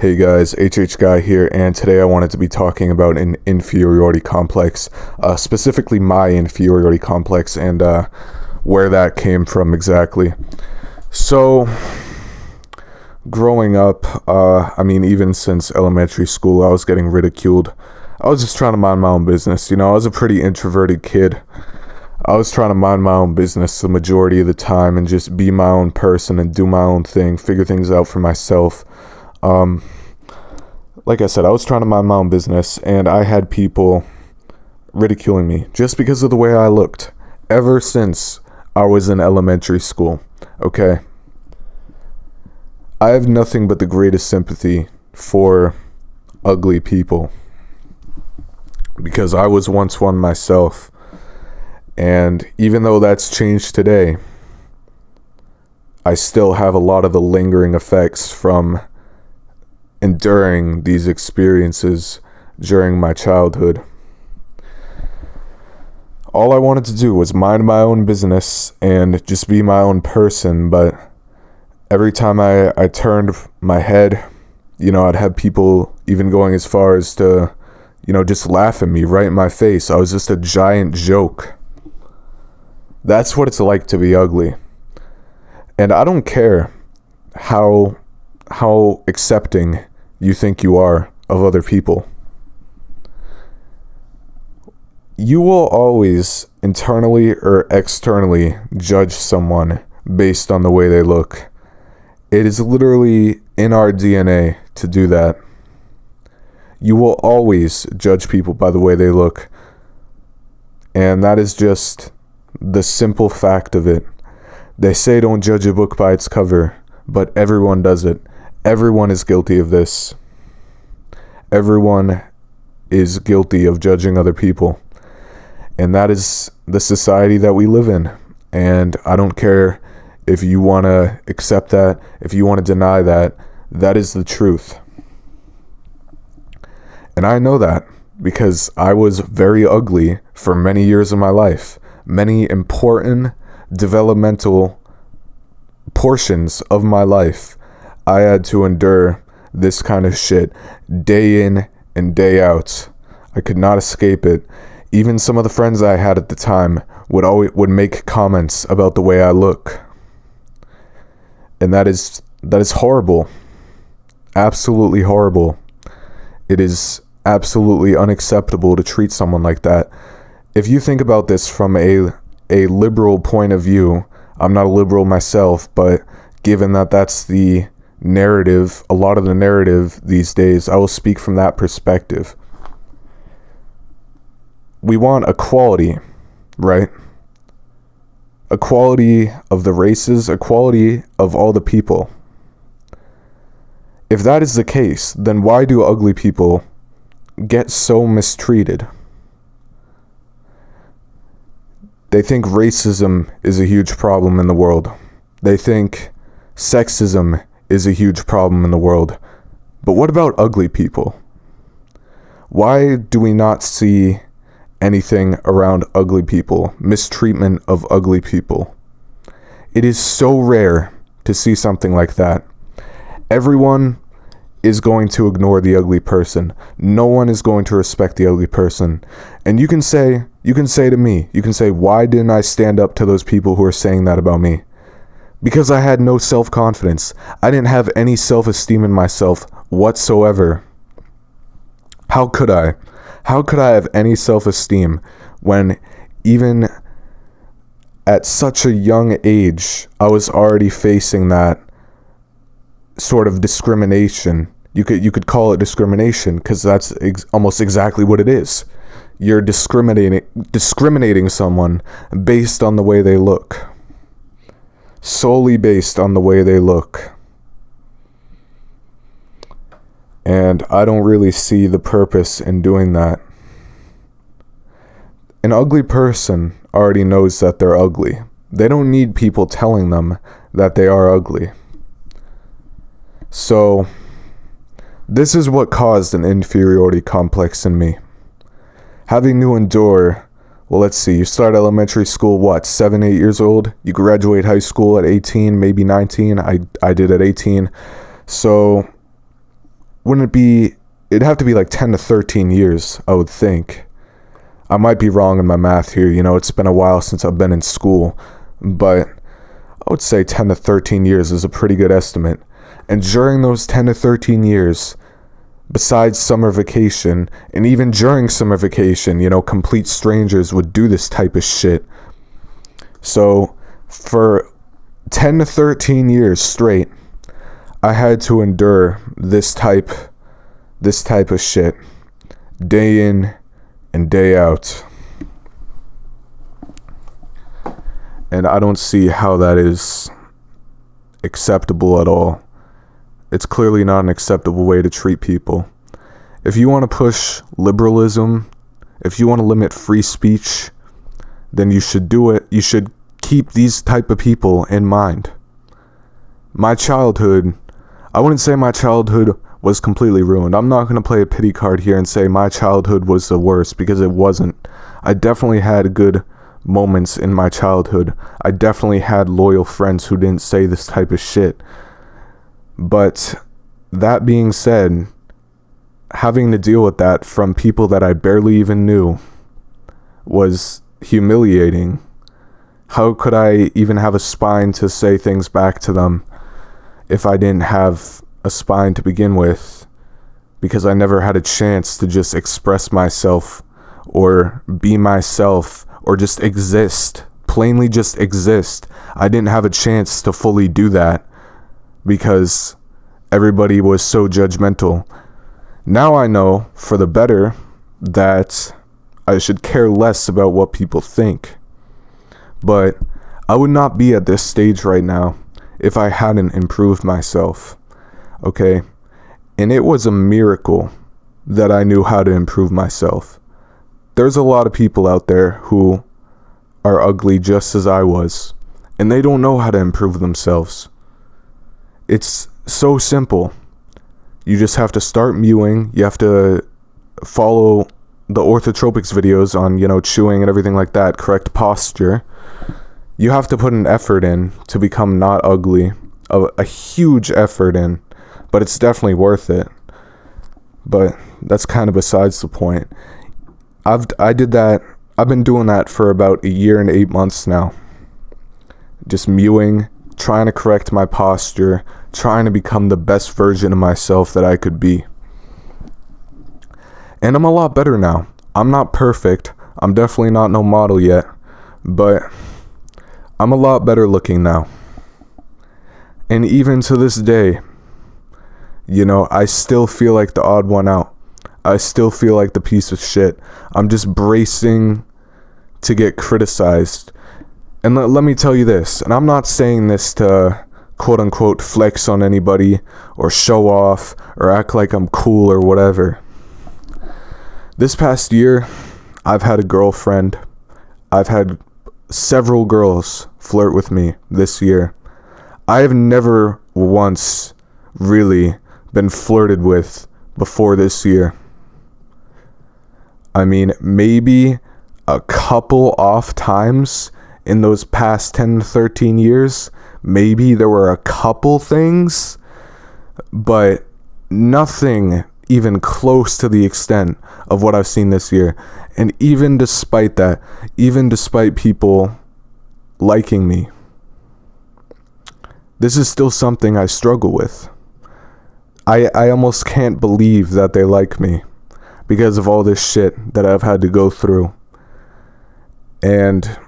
Hey guys, Guy here, and today I wanted to be talking about an inferiority complex, specifically my inferiority complex, and where that came from exactly. So, growing up, even since elementary school, I was getting ridiculed. I was just trying to mind my own business. I was a pretty introverted kid. I was trying to mind my own business the majority of the time and just be my own person and do my own thing, figure things out for myself. Like I said, I was trying to mind my own business, and I had people ridiculing me just because of the way I looked ever since I was in elementary school. Okay. I have nothing but the greatest sympathy for ugly people because I was once one myself. And even though that's changed today, I still have a lot of the lingering effects from enduring these experiences during my childhood. All I wanted to do was mind my own business and just be my own person, but every time I turned my head, I'd have people even going as far as to, just laugh at me right in my face. I was just a giant joke. That's what it's like to be ugly. And I don't care how accepting you think you are of other people. You will always internally or externally judge someone based on the way they look. It is literally in our DNA to do that. You will always judge people by the way they look. And that is just the simple fact of it. They say don't judge a book by its cover, but everyone does it. Everyone is guilty of this. Everyone is guilty of judging other people. And that is the society that we live in. And I don't care if you want to accept that, if you want to deny that, that is the truth. And I know that because I was very ugly for many years of my life. Many important developmental portions of my life, I had to endure this kind of shit day in and day out. I could not escape it. Even some of the friends I had at the time would make comments about the way I look. And that is horrible. Absolutely horrible. It is absolutely unacceptable to treat someone like that. If you think about this from a liberal point of view, I'm not a liberal myself, but given that that's the narrative, a lot of the narrative these days, I will speak from that perspective. We want equality, right? Equality of the races, equality of all the people. If that is the case, then why do ugly people get so mistreated? They think racism is a huge problem in the world. They think sexism is a huge problem in the world. But what about ugly people? Why do we not see anything around ugly people, mistreatment of ugly people? It is so rare to see something like that. Everyone is going to ignore the ugly person. No one is going to respect the ugly person. And you can say to me, why didn't I stand up to those people who are saying that about me? Because I had no self-confidence. I didn't have any self-esteem in myself whatsoever. How could I? How could I have any self-esteem when even at such a young age, I was already facing that sort of discrimination? You could call it discrimination because that's almost exactly what it is. You're discriminating someone based on the way they look. Solely based on the way they look. And I don't really see the purpose in doing that. An ugly person already knows that they're ugly. They don't need people telling them that they are ugly. So, this is what caused an inferiority complex in me. Having to endure, well, let's see, you start elementary school, 7, 8 years old? You graduate high school at 18, maybe 19. I did at 18. So, wouldn't it be, it'd have to be like 10 to 13 years, I would think. I might be wrong in my math here, it's been a while since I've been in school, but I would say 10 to 13 years is a pretty good estimate. And during those 10 to 13 years, besides summer vacation, and even during summer vacation, complete strangers would do this type of shit. So for 10 to 13 years straight, I had to endure this type of shit day in and day out. And I don't see how that is acceptable at all. It's clearly not an acceptable way to treat people. If you want to push liberalism, if you want to limit free speech, then you should do it. You should keep these type of people in mind. My childhood, I wouldn't say my childhood was completely ruined. I'm not going to play a pity card here and say my childhood was the worst, because it wasn't. I definitely had good moments in my childhood. I definitely had loyal friends who didn't say this type of shit. But that being said, having to deal with that from people that I barely even knew was humiliating. How could I even have a spine to say things back to them if I didn't have a spine to begin with? Because I never had a chance to just express myself or be myself or just exist. Plainly just exist. I didn't have a chance to fully do that because everybody was so judgmental. Now I know for the better that I should care less about what people think. But I would not be at this stage right now if I hadn't improved myself. Okay? And it was a miracle that I knew how to improve myself. There's a lot of people out there who are ugly just as I was, and they don't know how to improve themselves. It's so simple. You just have to start mewing. You have to follow the orthotropics videos on, chewing and everything like that, correct posture. You have to put an effort in to become not ugly, a huge effort in, but it's definitely worth it. But that's kind of besides the point. I did that. I've been doing that for about 1 year and 8 months now. Just mewing, trying to correct my posture, trying to become the best version of myself that I could be. And I'm a lot better now. I'm not perfect. I'm definitely not no model yet, but I'm a lot better looking now. And even to this day, I still feel like the odd one out. I still feel like the piece of shit. I'm just bracing to get criticized. And let me tell you this, and I'm not saying this to quote unquote flex on anybody or show off or act like I'm cool or whatever. This past year, I've had a girlfriend. I've had several girls flirt with me this year. I have never once really been flirted with before this year. I mean, maybe a couple off times in those past 10 to 13 years. Maybe there were a couple things, but nothing even close to the extent of what I've seen this year. And even despite that, even despite people liking me, this is still something I struggle with. I almost can't believe that they like me because of all this shit that I've had to go through. And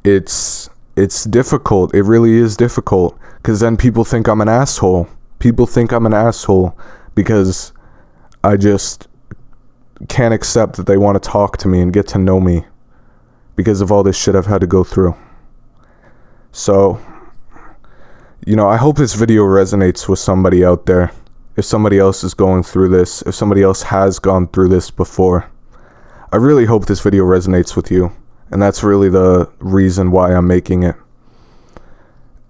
it's difficult. It really is difficult, because then people think I'm an asshole. People think I'm an asshole because I just can't accept that they want to talk to me and get to know me because of all this shit I've had to go through. So, I hope this video resonates with somebody out there. If somebody else is going through this, if somebody else has gone through this before, I really hope this video resonates with you. And that's really the reason why I'm making it.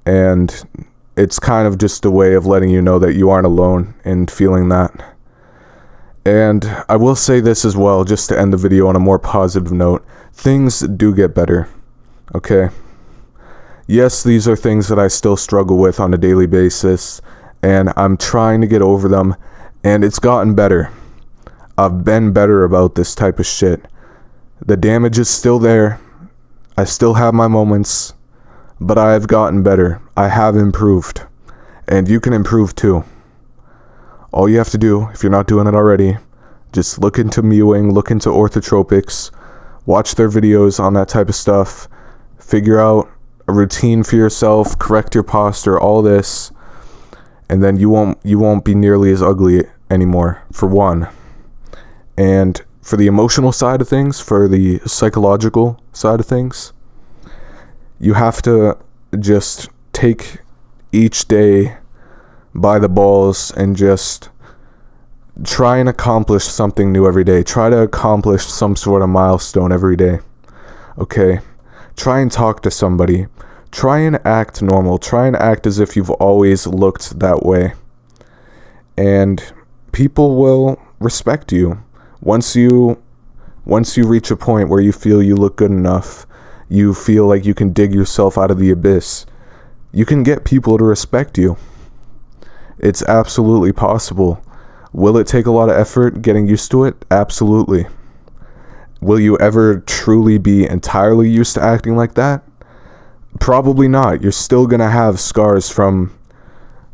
And it's kind of just a way of letting you know that you aren't alone in feeling that. And I will say this as well, just to end the video on a more positive note. Things do get better, okay? Yes, these are things that I still struggle with on a daily basis, and I'm trying to get over them, And it's gotten better. I've been better about this type of shit. The damage is still there. I still have my moments, but I have gotten better. I have improved. And you can improve too. All you have to do, if you're not doing it already, just look into mewing, look into orthotropics, watch their videos on that type of stuff, figure out a routine for yourself, correct your posture, all this, and then you won't be nearly as ugly anymore, for one. And for the emotional side of things, for the psychological side of things, you have to just take each day by the balls and just try and accomplish something new every day. Try to accomplish some sort of milestone every day. Okay? Try and talk to somebody. Try and act normal. Try and act as if you've always looked that way. And people will respect you. Once you reach a point where you feel you look good enough, you feel like you can dig yourself out of the abyss, you can get people to respect you. It's absolutely possible. Will it take a lot of effort getting used to it? Absolutely. Will you ever truly be entirely used to acting like that? Probably not. You're still gonna have scars from,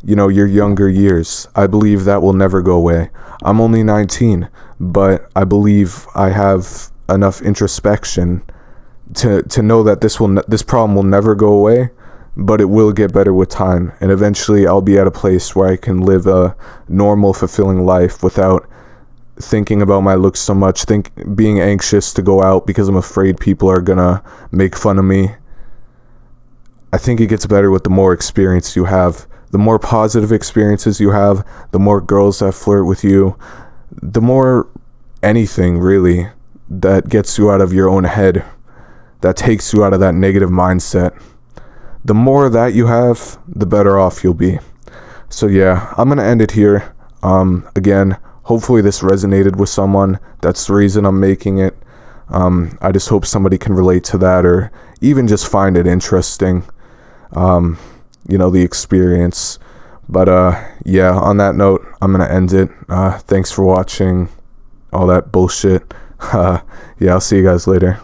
your younger years. I believe that will never go away. I'm only 19, but I believe I have enough introspection to know that this problem will never go away, but it will get better with time. And eventually I'll be at a place where I can live a normal, fulfilling life without thinking about my looks so much, being anxious to go out because I'm afraid people are gonna make fun of me. I think it gets better with the more experience you have. The more positive experiences you have, the more girls that flirt with you, the more anything really that gets you out of your own head, that takes you out of that negative mindset. The more that you have, the better off you'll be. So yeah, I'm gonna end it here. Again, hopefully this resonated with someone. That's the reason I'm making it. I just hope somebody can relate to that, or even just find it interesting. The experience. But yeah, on that note, I'm gonna end it. Thanks for watching all that bullshit. Yeah, I'll see you guys later.